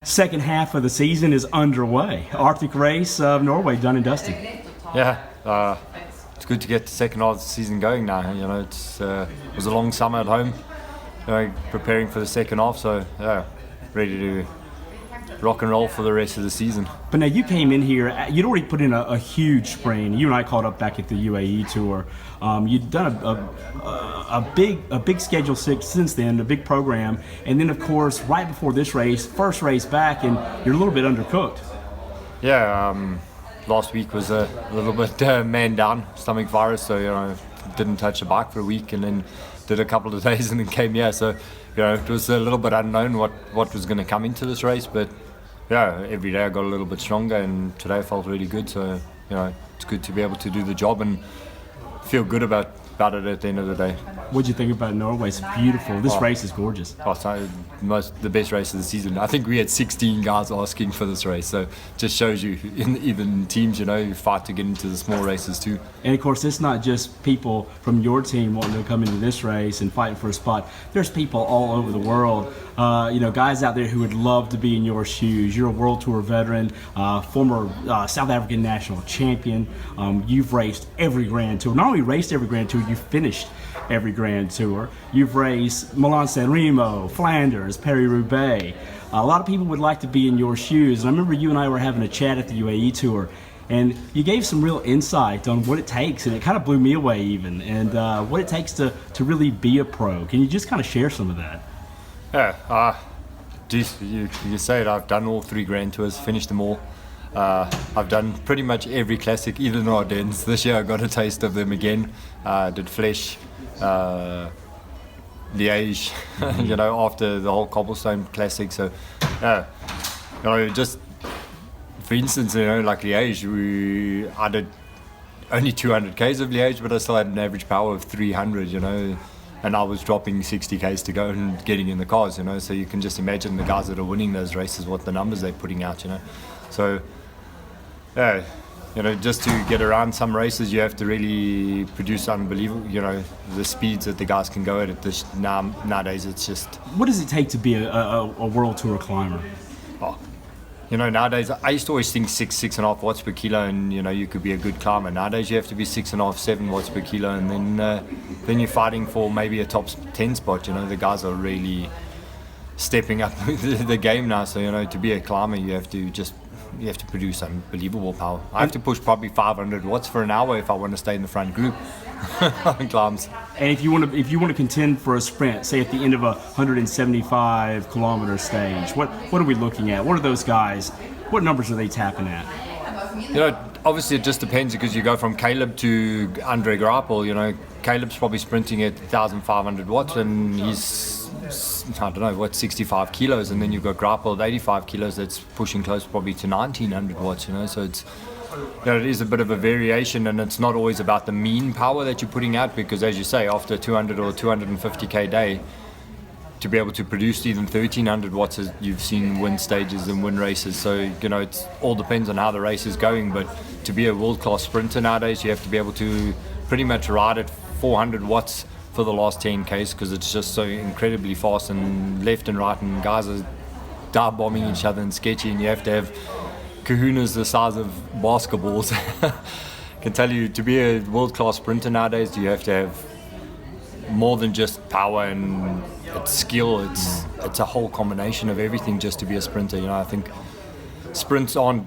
Second half of the season is underway. Arctic race of Norway done and dusted. Yeah, it's good to get the second half of the season going now. You know, it was a long summer at home, preparing for the second half. So yeah, ready to rock and roll for the rest of the season. But now you came in here, you'd already put in a huge sprint. You and I caught up back at the UAE tour. You'd done a big schedule since then, a big program, and then of course right before this race, first race back, and you're a little bit undercooked. Yeah, last week was a little bit man down, stomach virus, so didn't touch the bike for a week, and then did a couple of days and then came here. So it was a little bit unknown what was going to come into this race, but yeah, every day I got a little bit stronger, and today I felt really good. So it's good to be able to do the job and feel good about it at the end of the day. What did you think about Norway? It's beautiful. This race is gorgeous. It's the best race of the season. I think we had 16 guys asking for this race, so just shows you, even teams, you fight to get into the small races too. And of course, it's not just people from your team wanting to come into this race and fighting for a spot. There's people all over the world, guys out there who would love to be in your shoes. You're a World Tour veteran, former South African national champion. You've raced every Grand Tour. Not only raced every Grand Tour, you've finished every Grand Tour. You've raced Milan-San Remo, Flanders, Paris-Roubaix. A lot of people would like to be in your shoes. And I remember you and I were having a chat at the UAE tour, and you gave some real insight on what it takes, and it kind of blew me away even, and what it takes to really be a pro. Can you just kind of share some of that? Yeah, you say it, I've done all 3 Grand Tours, finished them all. I've done pretty much every classic, even the Ardennes. This year I got a taste of them again. Did Flèche, Liège, after the whole cobblestone classic. So, just for instance, like Liège, I did only 200 k's of Liège, but I still had an average power of 300, and I was dropping 60 k's to go and getting in the cars, so you can just imagine the guys that are winning those races, what the numbers they're putting out, So, yeah, just to get around some races, you have to really produce unbelievable, the speeds that the guys can go at this nowadays. It's just. What does it take to be a World Tour climber? Nowadays, I used to always think 6.5 watts per kilo, and you could be a good climber. Nowadays, you have to be 6.5, 7 watts per kilo, and then you're fighting for maybe a top 10 spot. The guys are really stepping up the game now. So to be a climber, you have to produce unbelievable power. I have to push probably 500 watts for an hour if I want to stay in the front group on climbs. And if you want to contend for a sprint, say at the end of a 175 kilometer stage, what are we looking at? What are those guys? What numbers are they tapping at? Obviously it just depends, because you go from Caleb to Andre Greipel. Caleb's probably sprinting at 1,500 watts, and he's 65 kilos, and then you've got Greipel at 85 kilos that's pushing close probably to 1,900 watts, so it's it is a bit of a variation, and it's not always about the mean power that you're putting out, because as you say, after a 200 or 250k day, to be able to produce even 1,300 watts, as you've seen win stages and win races. So it all depends on how the race is going, but to be a world-class sprinter nowadays, you have to be able to pretty much ride at 400 watts for the last 10 k's, because it's just so incredibly fast and left and right, and guys are dive bombing each other and sketchy, and you have to have kahunas the size of basketballs. I can tell you, to be a world-class sprinter nowadays, you have to have more than just power, and it's skill. It's a whole combination of everything just to be a sprinter. I think sprints aren't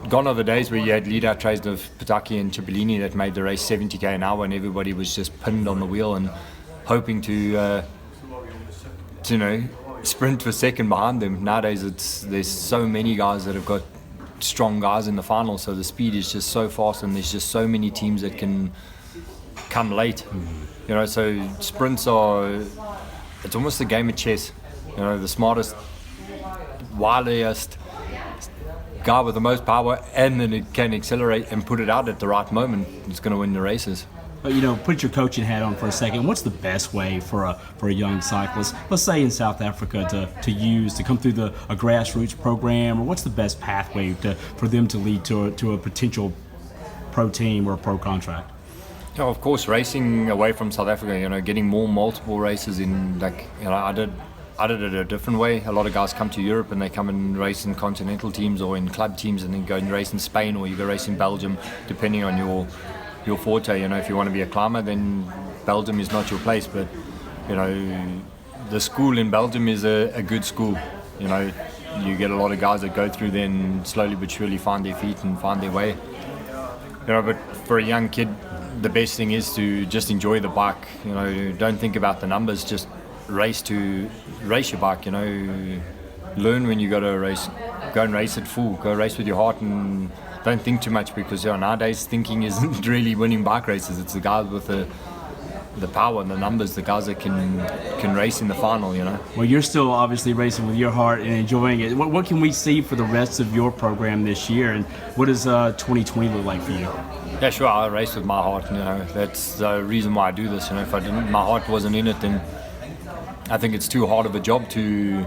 gone are the days where you had lead-out trays of Pataki and Cipollini that made the race 70k an hour, and everybody was just pinned on the wheel and hoping to sprint for second behind them. Nowadays, there's so many guys that have got strong guys in the final, so the speed is just so fast, and there's just so many teams that can come late. So sprints it's almost a game of chess. The smartest, wiliest guy with the most power, and then it can accelerate and put it out at the right moment, it's going to win the races. Put your coaching hat on for a second. What's the best way for a young cyclist, let's say in South Africa, to come through a grassroots program, or what's the best pathway for them to lead to a potential pro team or a pro contract? Of course, racing away from South Africa, getting more multiple races in, I did I did it a different way. A lot of guys come to Europe and they come and race in continental teams or in club teams, and then go and race in Spain, or you go race in Belgium, depending on your forte. You know, if you want to be a climber, then Belgium is not your place. But you know, the school in Belgium is a good school. You know, you get a lot of guys that go through there and slowly but surely find their feet and find their way. You know, but for a young kid, the best thing is to just enjoy the bike. You know, don't think about the numbers. Just race your bike. You know, learn when you go to a race. Go and race it full. Go race with your heart, and don't think too much, because nowadays thinking isn't really winning bike races. It's the guys with the power and the numbers, the guys that can race in the final, you know. Well, you're still obviously racing with your heart and enjoying it. What can we see for the rest of your program this year, and what does 2020 look like for you? Yeah, sure, I race with my heart, you know. That's the reason why I do this, you know. If my heart wasn't in it, then I think it's too hard of a job to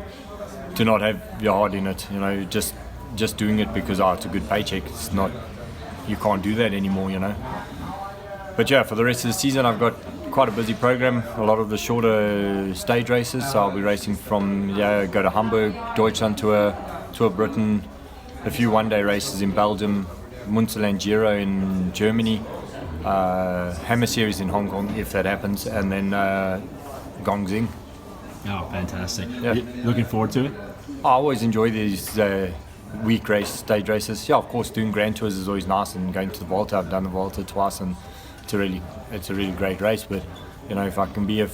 not have your heart in it, you know. Just doing it because it's a good paycheck. It's not, you can't do that anymore, you know. But yeah, for the rest of the season, I've got quite a busy program. A lot of the shorter stage races. So I'll be racing from go to Hamburg, Deutschland tour Britain, a few one-day races in Belgium, Münsterland Giro in Germany, Hammer Series in Hong Kong if that happens, and then Gongxing. Oh, fantastic! Yeah. Looking forward to it. I always enjoy these week stage races. Yeah, of course, doing Grand Tours is always nice, and going to the Volta. I've done the Volta twice, and it's a really great race. But you know, if I can be a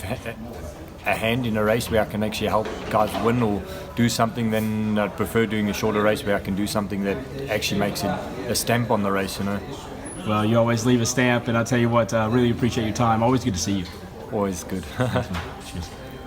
hand in a race where I can actually help guys win or do something, then I'd prefer doing a shorter race where I can do something that actually makes it a stamp on the race, you know. Well, you always leave a stamp, and I'll tell you what, I really appreciate your time. Always good to see you. Always good. Cheers.